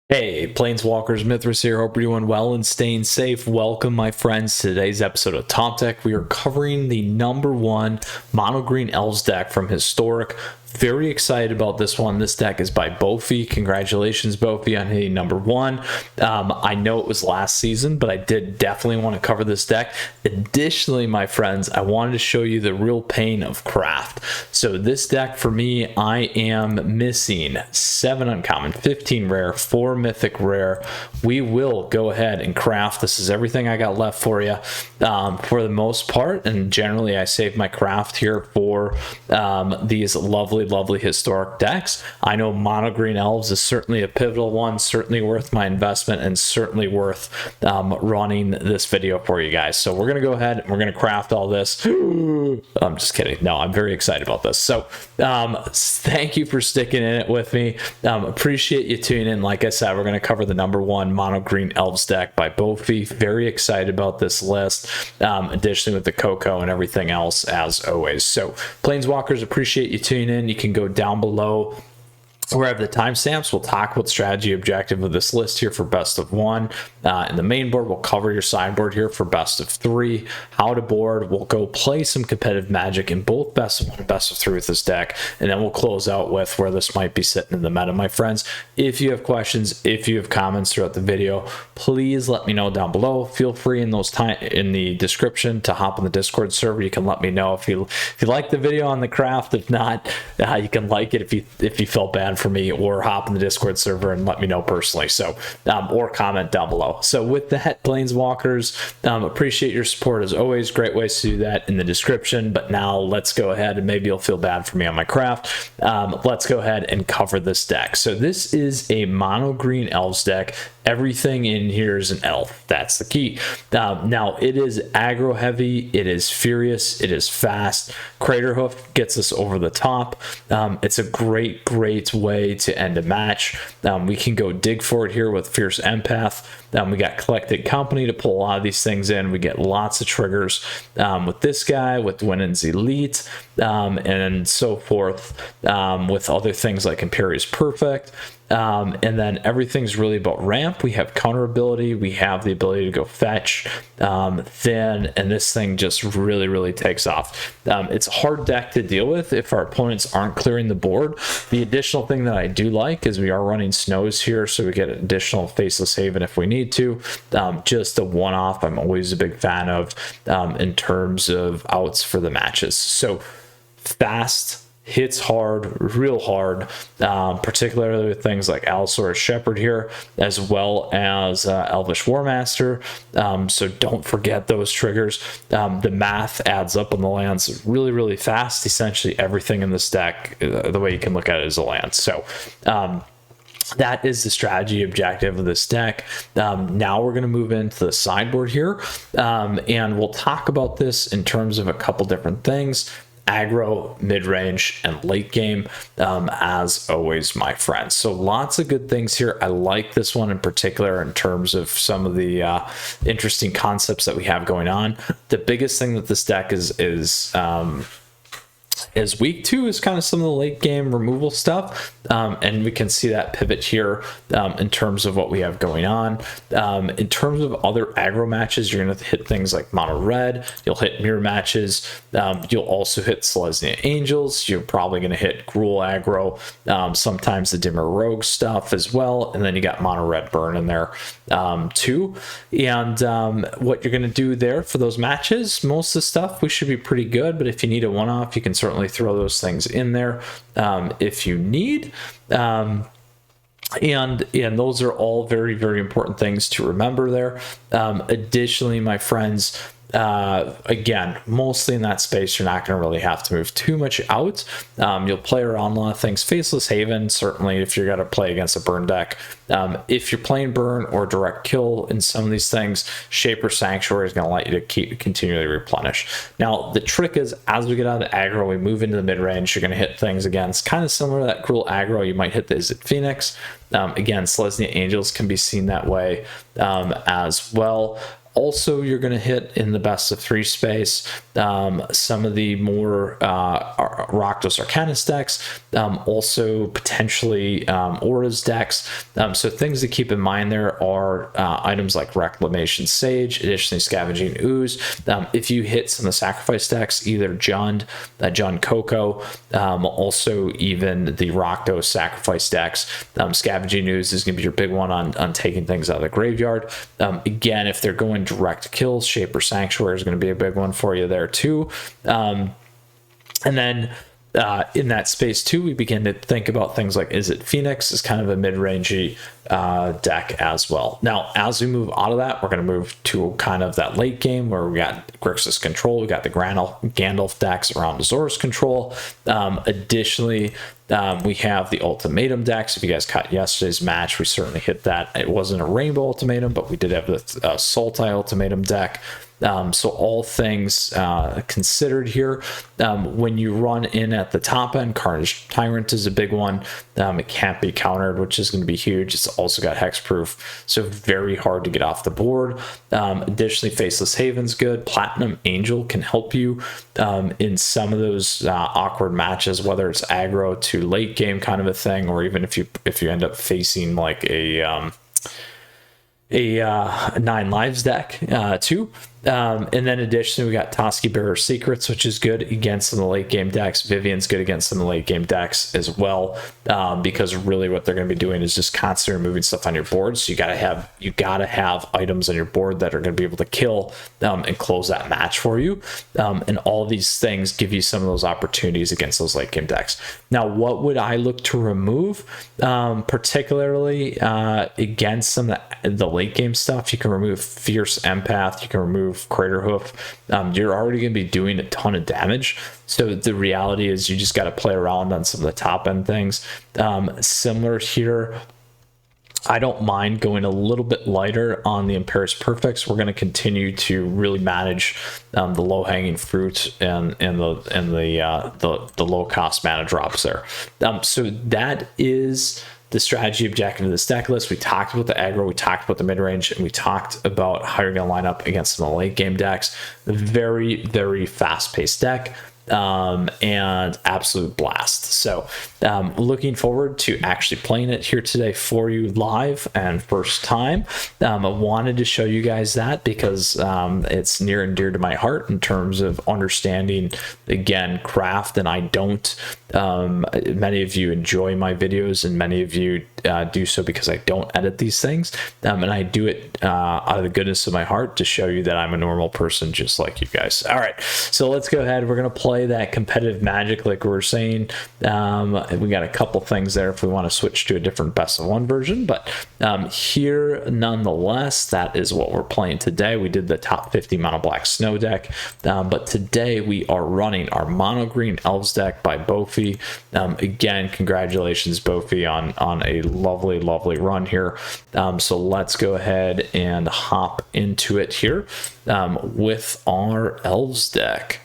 Hey, Planeswalkers, Mythras here. Hope you're doing well and staying safe. Welcome, my friends, to today's episode of Top Deck. We are covering the #1 Mono Green Elves deck from Historic. Very excited about this one. This deck is by Bofi. Congratulations, Bofi, on hitting #1. I know it was last season, but I did definitely want to cover this deck. Additionally, my friends, I wanted to show you the real pain of craft. So this deck, for me, I am missing 7 uncommon, 15 rare, 4 mythic rare. We will go ahead and craft. This is everything I got left for you for the most part, and generally I save my craft here for these lovely historic decks. I know Mono Green Elves is certainly a pivotal one, certainly worth my investment, and certainly worth running this video for you guys. So we're gonna go ahead and we're gonna craft all this. I'm just kidding. No, I'm very excited about this. So thank you for sticking in it with me. Appreciate you tuning in. Like I said, we're gonna cover the #1 Mono Green Elves deck by Bofi. Very excited about this list. Additionally, with the Coco and everything else, as always. So Planeswalkers, appreciate you tuning in. You can go down below where I have the timestamps. We'll talk about strategy objective of this list here for best of 1. In the main board, we'll cover your sideboard here for best of 3. How to board, we'll go play some competitive Magic in both best of 1 and best of 3 with this deck, and then we'll close out with where this might be sitting in the meta, my friends. If you have questions, if you have comments throughout the video, please let me know down below. Feel free in the description to hop on the Discord server. You can let me know if you like the video on the craft. If not, you can like it if you felt bad for me, or hop in the Discord server and let me know personally. So or comment down below. So with that, Planeswalkers, appreciate your support as always. Great ways to do that in the description. But now let's go ahead, and maybe you'll feel bad for me on my craft. Let's go ahead and cover this deck. So this is a Mono Green Elves deck. Everything in here is an elf. That's the key. Now it is aggro heavy, it is furious, it is fast. Craterhoof gets us over the top. It's a great way to end a match. We can go dig for it here with Fierce Empath. We got Collected Company to pull a lot of these things in. We get lots of triggers with this guy, with Winnin's Elite, and so forth, with other things like Imperious Perfect. And then everything's really about ramp. We have counter ability, we have the ability to go fetch, thin, and this thing just really takes off. It's a hard deck to deal with if our opponents aren't clearing the board. The additional thing that I do like is we are running snows here, so we get additional Faceless Haven if we need to. Just a one-off I'm always a big fan of in terms of outs for the matches. So fast, hits hard, real hard, particularly with things like Allosaurus Shepherd here, as well as Elvish Warmaster. So don't forget those triggers. The math adds up on the lands really fast. Essentially everything in this deck, the way you can look at it, is a land. So that is the strategy objective of this deck. Now we're going to move into the sideboard here, and we'll talk about this in terms of a couple different things: aggro, mid-range, and late game, as always, my friends. So lots of good things here. I like this one in particular in terms of some of the interesting concepts that we have going on. The biggest thing that this deck is weak to is kind of some of the late game removal stuff, and we can see that pivot here in terms of what we have going on. In terms of other aggro matches, you're going to hit things like mono red, you'll hit mirror matches, you'll also hit Selesnya Angels, you're probably going to hit Gruul aggro, sometimes the Dimmer Rogue stuff as well, and then you got mono red burn in there too. And what you're going to do there for those matches, most of the stuff we should be pretty good, but if you need a one-off, you can certainly throw those things in there if you need. And those are all very important things to remember there. Additionally, my friends, again, mostly in that space, you're not going to really have to move too much out. You'll play around a lot of things. Faceless Haven, certainly if you're going to play against a burn deck. If you're playing burn or direct kill in some of these things, Shaper Sanctuary is going to let you to continually replenish. Now, the trick is, as we get out of the aggro, we move into the mid-range, you're going to hit things again. It's kind of similar to that Gruul aggro. You might hit the Izzet Phoenix. Again, Selesnya Angels can be seen that way as well. Also, you're going to hit in the best of 3 space some of the more Rakdos Arcanist decks, also potentially Aura's decks. So things to keep in mind there are items like Reclamation Sage, additionally Scavenging Ooze. If you hit some of the sacrifice decks, either Jund Coco, also even the Rakdos sacrifice decks, Scavenging Ooze is going to be your big one on taking things out of the graveyard. Again, if they're going direct kills, Shaper Sanctuary is going to be a big one for you there too. And then in that space too, we begin to think about things like Izzet Phoenix is kind of a mid-rangey deck as well. Now, as we move out of that, we're going to move to kind of that late game where we got Grixis control, we got the Gandalf decks around Azor's control. Additionally, we have the ultimatum decks. If you guys caught yesterday's match, we certainly hit that. It wasn't a rainbow ultimatum, but we did have the Sultai ultimatum deck. So all things considered here, when you run in at the top end, Carnage Tyrant is a big one. It can't be countered, which is going to be huge. It's also got hexproof, so very hard to get off the board. Additionally, Faceless Haven's good. Platinum Angel can help you in some of those awkward matches, whether it's aggro to late game kind of a thing, or even if you end up facing like a 9 lives deck too. And then additionally, we got Toski Bearer Secrets, which is good against some of the late game decks. Vivian's good against some of the late game decks as well, because really what they're going to be doing is just constantly removing stuff on your board. So you gotta have items on your board that are going to be able to kill and close that match for you. And all these things give you some of those opportunities against those late game decks. Now, what would I look to remove, particularly against some of the late game stuff? You can remove Fierce Empath. You can remove Craterhoof. You're already going to be doing a ton of damage, so the reality is you just got to play around on some of the top end things. Similar here, I don't mind going a little bit lighter on the Imperious Perfects. We're going to continue to really manage the low hanging fruit and the low cost mana drops there. So that is the strategy objective of this deck list. We talked about the aggro, we talked about the mid-range, and we talked about how you're going to line up against some of the late game decks. Very, very fast-paced deck. And absolute blast. So looking forward to actually playing it here today for you live and first time. I wanted to show you guys that because it's near and dear to my heart in terms of understanding, again, craft. And I don't, many of you enjoy my videos and many of you do so because I don't edit these things. And I do it out of the goodness of my heart to show you that I'm a normal person just like you guys. All right, so let's go ahead. We're going to play that competitive Magic like we were saying. We got a couple things there if we want to switch to a different best of 1 version, but here nonetheless, that is what we're playing today. We did the top 50 mono black snow deck, but today we are running our mono green elves deck by Bofi. Again, congratulations Bofi on a lovely run here. So let's go ahead and hop into it here with our elves deck.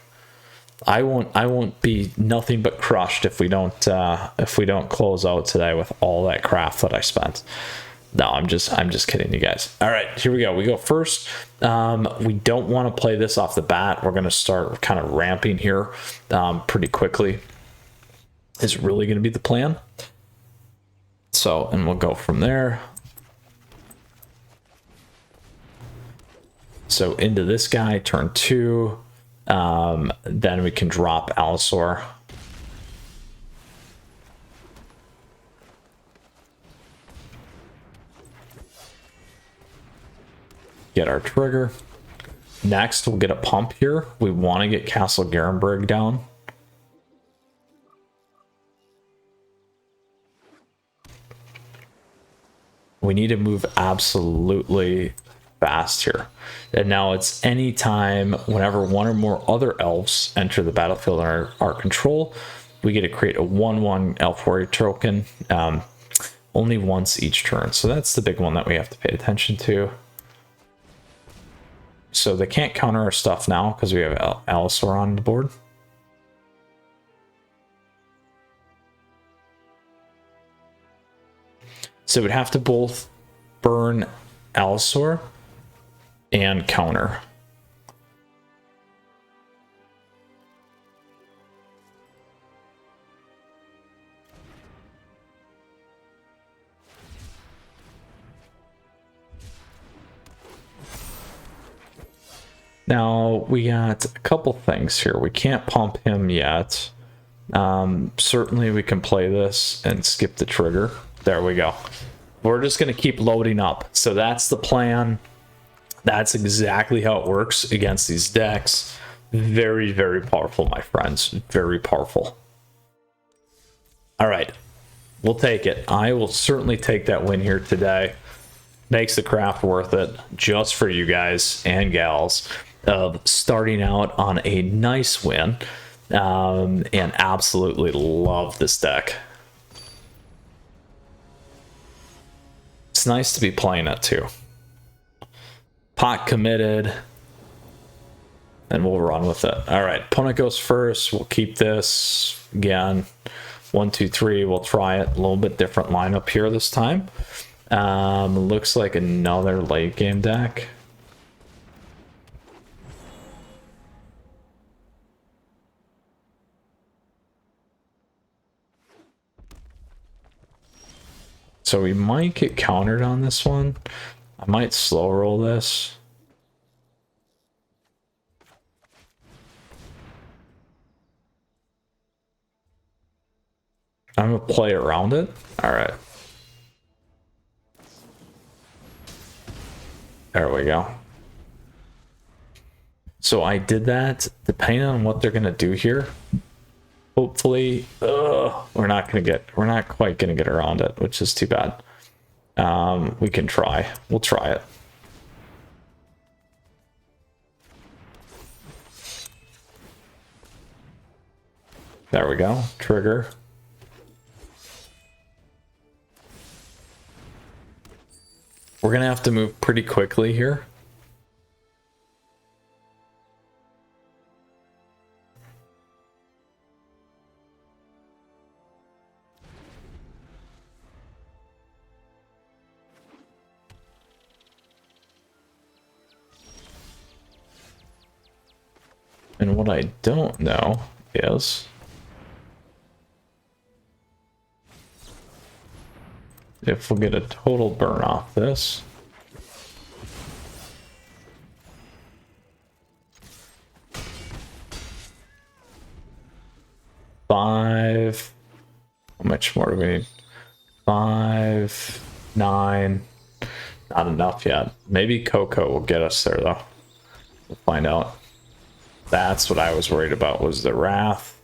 I won't be nothing but crushed if we don't close out today with all that craft that I spent. No, I'm just kidding you guys. All right, here we go. We go first. We don't want to play this off the bat. We're going to start kind of ramping here pretty quickly. Is really going to be the plan. So, and we'll go from there. So into this guy, turn 2. Then we can drop Allosaur. Get our trigger. Next, we'll get a pump here. We want to get Castle Garenberg down. We need to move absolutely fast here. And now it's any time whenever one or more other elves enter the battlefield under our control, we get to create a 1/1 elf warrior token only once each turn. So that's the big one that we have to pay attention to. So they can't counter our stuff now because we have Allosaur on the board. So we'd have to both burn Allosaur and counter. Now, we got a couple things here. We can't pump him yet. Certainly we can play this and skip the trigger. There we go. We're just going to keep loading up. So that's the plan. That's exactly how it works against these decks. Very, very powerful, my friends. Very powerful. All right. We'll take it. I will certainly take that win here today. Makes the craft worth it just for you guys and gals of starting out on a nice win. And absolutely love this deck. It's nice to be playing it too. Pot committed. And we'll run with it. All right, opponent goes first. We'll keep this again. 1, 2, 3. We'll try it. A little bit different lineup here this time. Looks like another late game deck. So we might get countered on this one. I might slow roll this. I'm gonna play around it. All right. There we go. So I did that. Depending on what they're gonna do here, hopefully, we're not quite gonna get around it, which is too bad. We can try. We'll try it. There we go. Trigger. We're gonna have to move pretty quickly here. And what I don't know is if we'll get a total burn off this. Five. How much more do we need? 5, 9. Not enough yet. Maybe Coco will get us there though. We'll find out. That's what I was worried about, was the Wrath.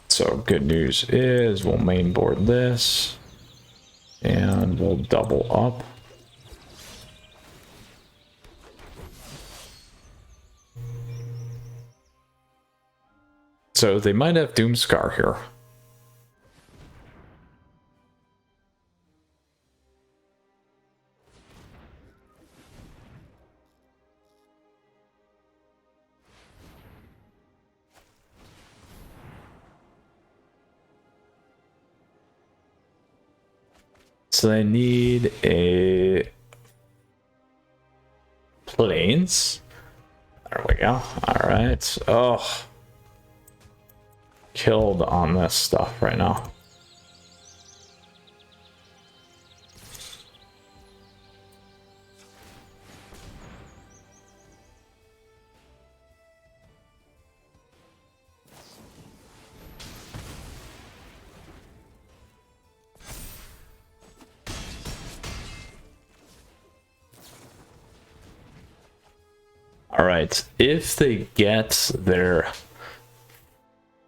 So good news is we'll mainboard this and we'll double up. So they might have Doomscar here. So they need a planes. There we go. All right. Oh, killed on this stuff right now. All right, if they get their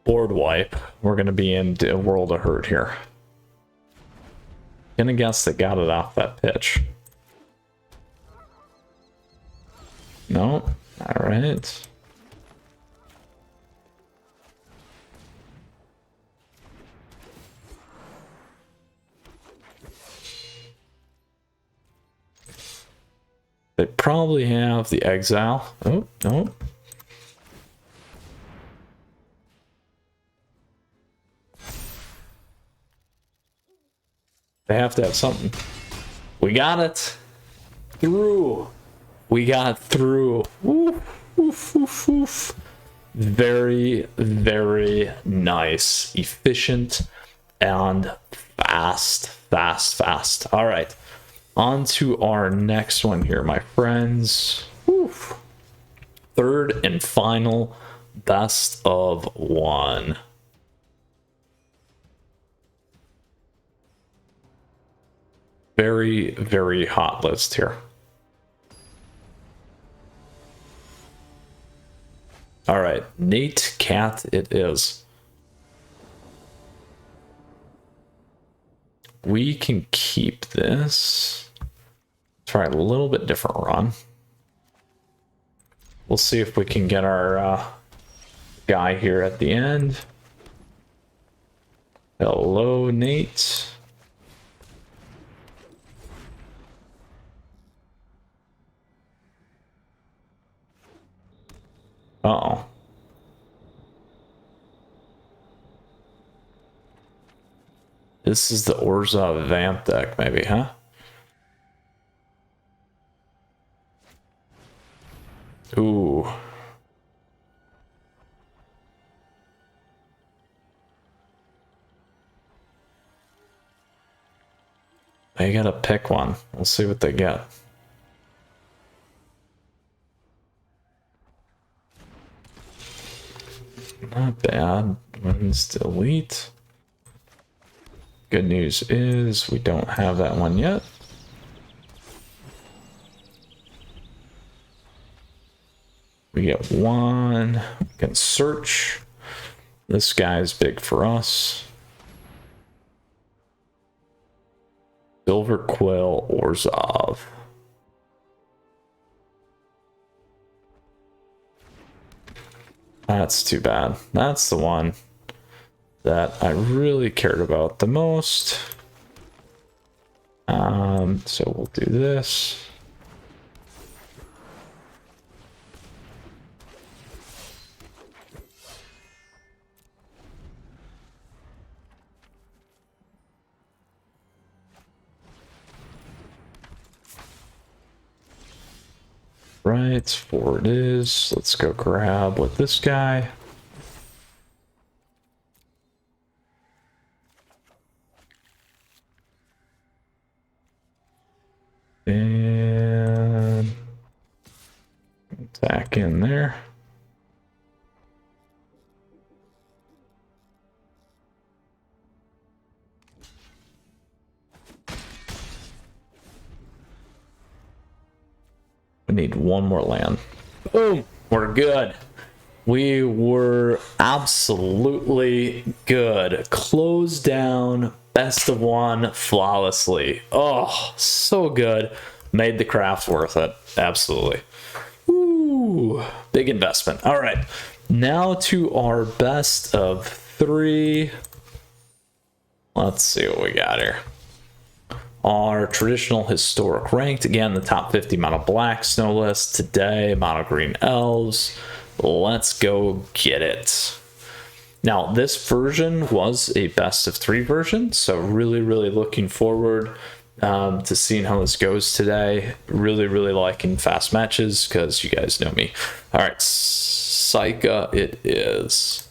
board wipe, we're going to be in a world of hurt here. Gonna guess they got it off that pitch. No. All right. They probably have the exile. Oh, no. They have to have something. We got it through. We got through. Oof, oof, oof, oof. Very, very nice, efficient, and fast. All right, on to our next one here, my friends. Oof. Third and final best of one. Very, very hot list here. All right, Nate Cat it is. We can keep this. Try a little bit different run. We'll see if we can get our guy here at the end. Hello, Nate. Uh-oh. This is the Orzhov Vamp deck, maybe, huh? Ooh. They gotta pick one. We'll see what they get. Not bad. One's delete. Good news is we don't have that one yet. We get one. We can search. This guy's big for us. Silver Quill Orzhov. That's too bad. That's the one that I really cared about the most. So we'll do this. Right, 4 it is. Let's go grab with this guy. And back in there. We need one more land. Boom! We're good. We were absolutely good. Close down best of one flawlessly. Oh, so good. Made the craft worth it. Absolutely. Ooh, big investment. All right. Now to our best of 3. Let's see what we got here. Our traditional historic ranked, again, the top 50 mono black snow list today, Mono Green Elves. Let's go get it. Now, this version was a best of 3 version, so really looking forward to seeing how this goes today. Really liking fast matches because you guys know me. All right, Psycha it is.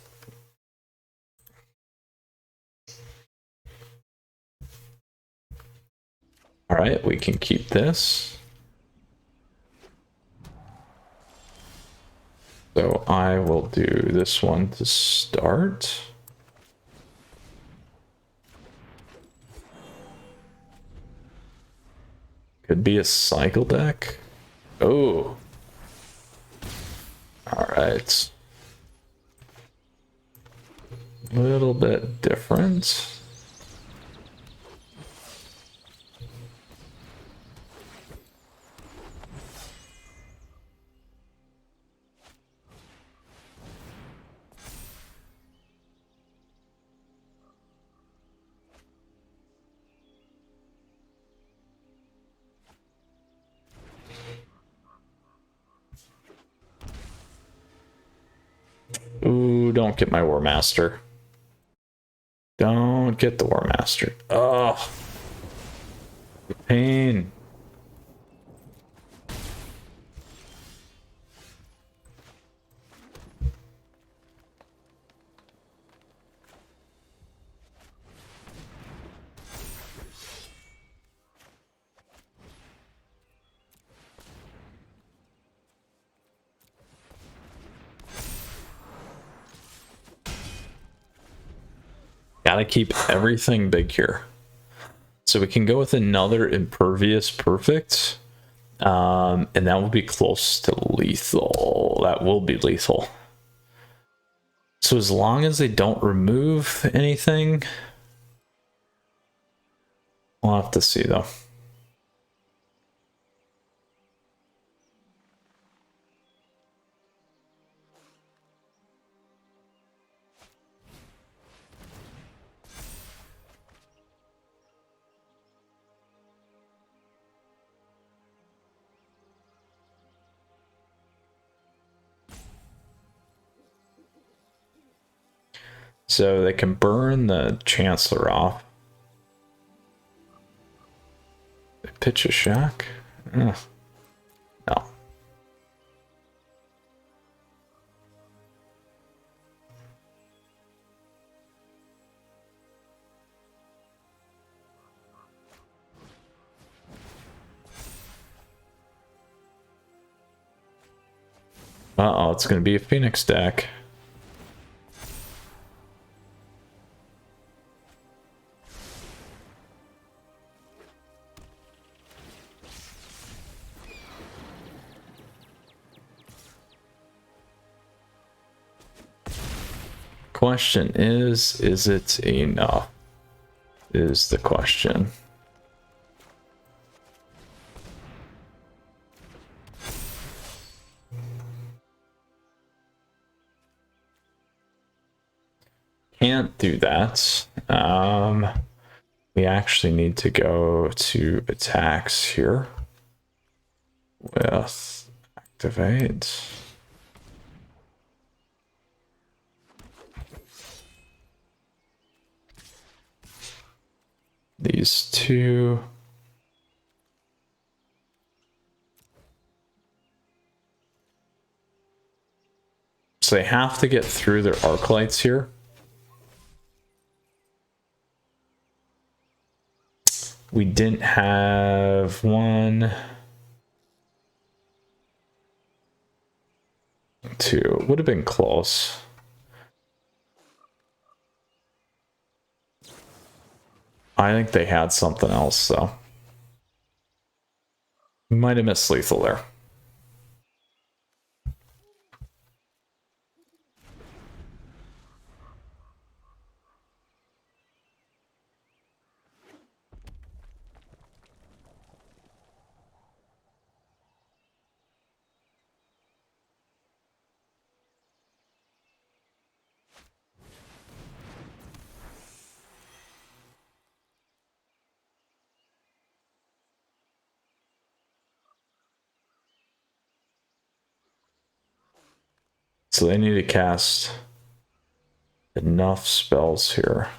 All right, we can keep this. So I will do this one to start. Could be a cycle deck. Oh. All right. A little bit different. Ooh, don't get my War Master. Don't get the War Master. Oh, Pain. Gotta keep everything big here. So we can go with another Impervious Perfect. And that will be close to lethal. That will be lethal. So as long as they don't remove anything, we'll have to see though. So they can burn the Chancellor off. They pitch a shack? No. Uh-oh, it's going to be a Phoenix deck. Question is it enough? Is the question. Can't do that. We actually need to go to attacks here with activate. These two. So they have to get through their arc lights here. We didn't have one, two. Would have been close. I think they had something else, though. We might have missed lethal there. So they need to cast enough spells here.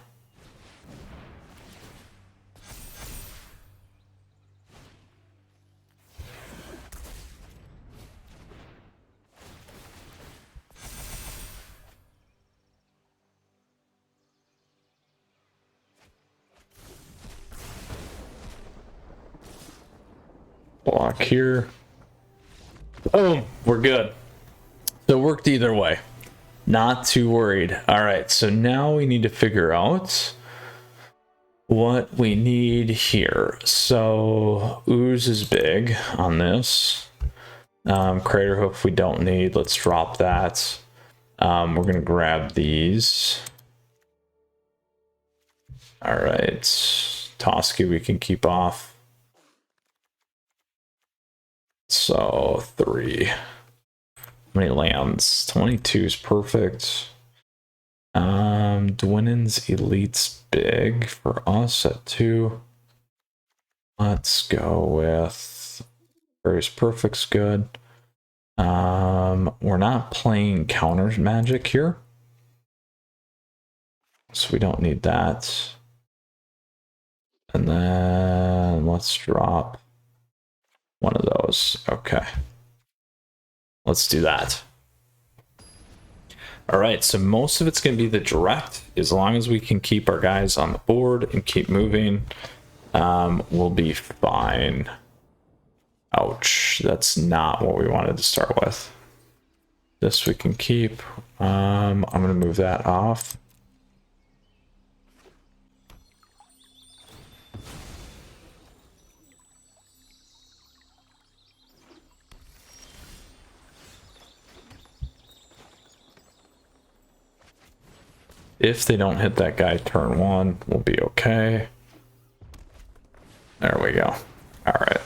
Block here. Boom, we're good. So it worked either way. Not too worried. All right, so now we need to figure out what we need here. So ooze is big on this. Crater hoof we don't need. Let's drop that. We're gonna grab these. All right, Toski we can keep off. So 3. How many lands? 22 is perfect. Dwinnen's Elite's big for us at 2. Let's go with Various Perfect's good. We're not playing counters magic here, so we don't need that. And then let's drop one of those. Okay. Let's do that. All right, so most of it's going to be the direct. As long as we can keep our guys on the board and keep moving, we'll be fine. Ouch, that's not what we wanted to start with. This we can keep. I'm going to move that off. If they don't hit that guy turn one, we'll be okay. There we go. All right.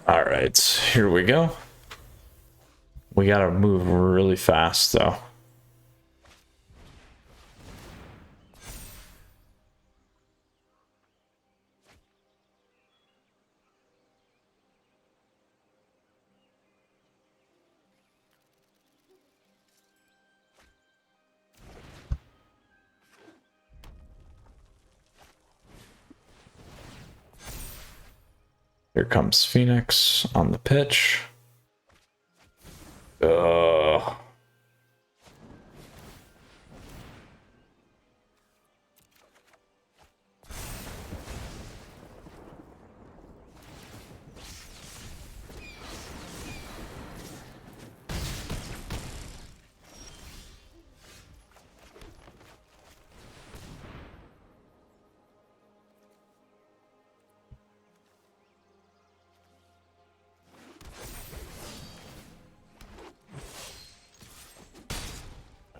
All right, here we go. We gotta move really fast though. Here comes Phoenix on the pitch.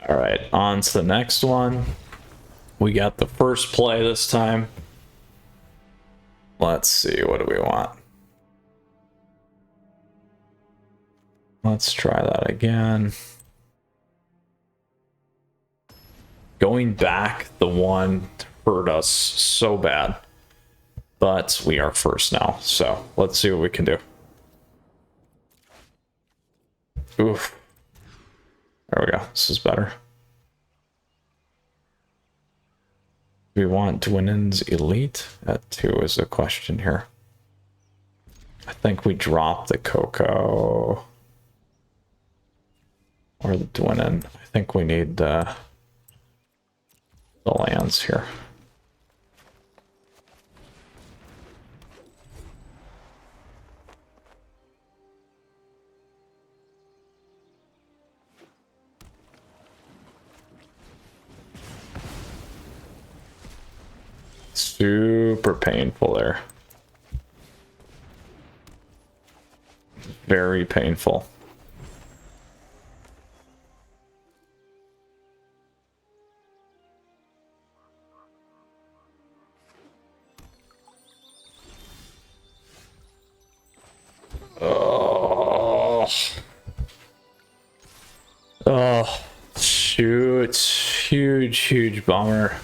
All right, on to the next one. We got the first play this time. Let's see, what do we want? Let's try that again. Going back, the one hurt us so bad. But we are first now, so let's see what we can do. Oof. There we go. This is better. Do we want Dwinnen's Elite? At 2 is the question here. I think we drop the Coco. Or the Dwinnen. I think we need the lands here. Super painful there. Very painful. Oh, shoot. Huge bummer.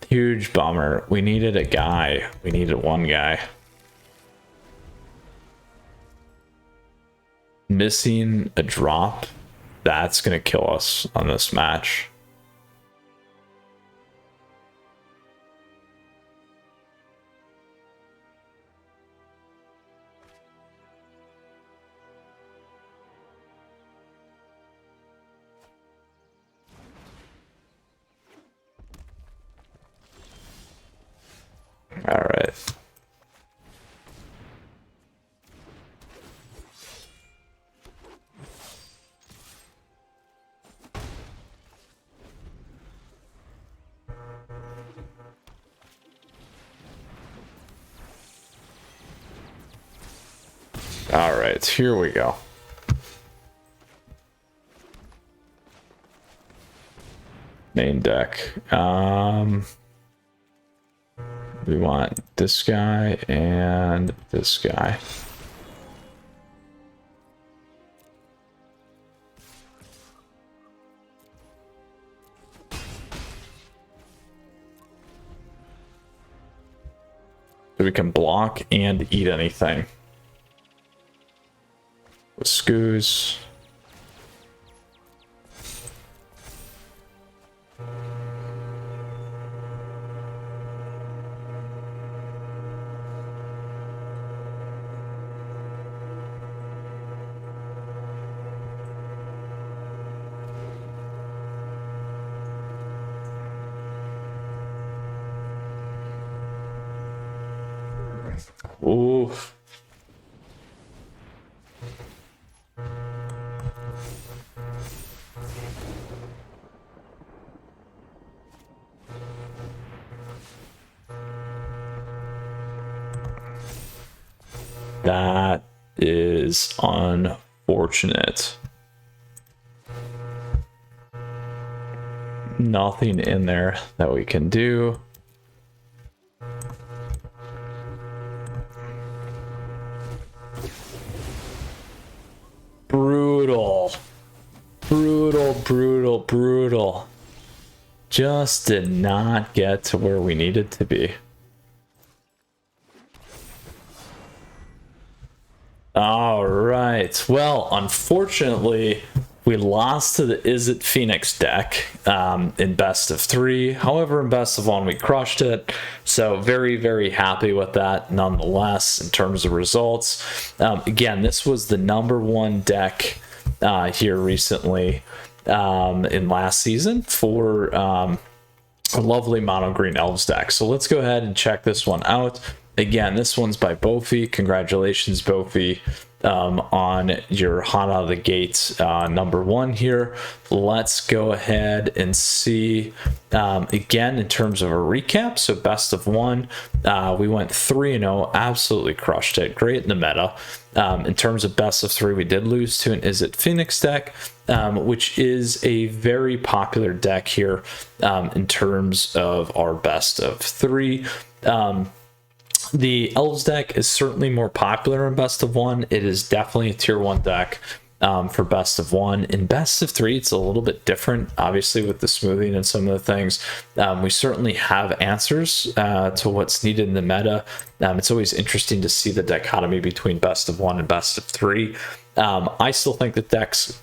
Huge bummer. We needed a guy. We needed one guy. Missing a drop. That's going to kill us on this match. All right. All right, here we go. main deck. We want this guy and this guy. So we can block and eat anything. With Skoos. Ooh. That is unfortunate. Nothing in there that we can do. Brutal. Brutal, brutal, brutal. Just did not get to where we needed to be. All right. Well, unfortunately, we lost to the Izzet Phoenix deck in best of 3. However, in best of 1, we crushed it. So very, very happy with that nonetheless in terms of results. Again, this was the #1 deck here recently in last season for a lovely Mono Green Elves deck. So let's go ahead and check this one out. Again, this one's by Bofi. Congratulations, Bofi, on your hot out of the gates #1 here. Let's go ahead and see again in terms of a recap. So best of 1, we went 3-0, absolutely crushed it, great in the meta. In terms of best of 3, we did lose to an Izzet Phoenix deck, which is a very popular deck here in terms of our best of 3. The Elves deck is certainly more popular in best of 1. It is definitely a tier 1 deck for best of 1. In best of 3, it's a little bit different, obviously, with the smoothing and some of the things. We certainly have answers to what's needed in the meta. It's always interesting to see the dichotomy between best of 1 and best of 3. I still think the deck's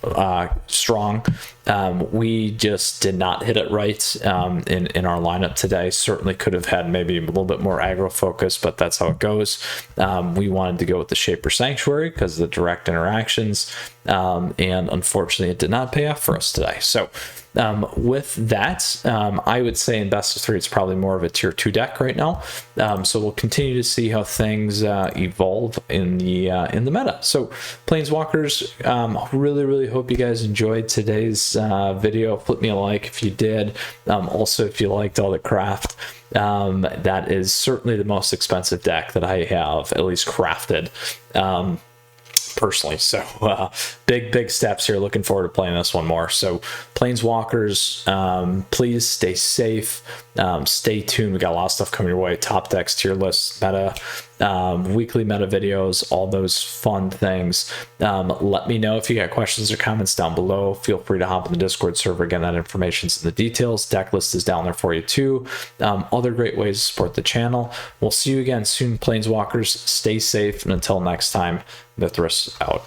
strong. We just did not hit it right in our lineup today. Certainly could have had maybe a little bit more aggro focus, but that's how it goes. We wanted to go with the Shaper Sanctuary because of the direct interactions, and unfortunately it did not pay off for us today. So with that, I would say in best of 3 it's probably more of a tier 2 deck right now. So we'll continue to see how things evolve in the meta. So Planeswalkers, really hope you guys enjoyed today's video. Flip me a like if you did. Also, if you liked all the craft, that is certainly the most expensive deck that I have at least crafted personally. So big steps here. Looking forward to playing this one more. So Planeswalkers, please stay safe, stay tuned. We got a lot of stuff coming your way. Top decks, tier lists, meta, weekly meta videos, all those fun things. Let me know if you got questions or comments down below. Feel free to hop in the Discord server. Again, that information's in the details. Deck list is down there for you too. Other great ways to support the channel. We'll see you again soon, Planeswalkers. Stay safe, and until next time, Mythras out.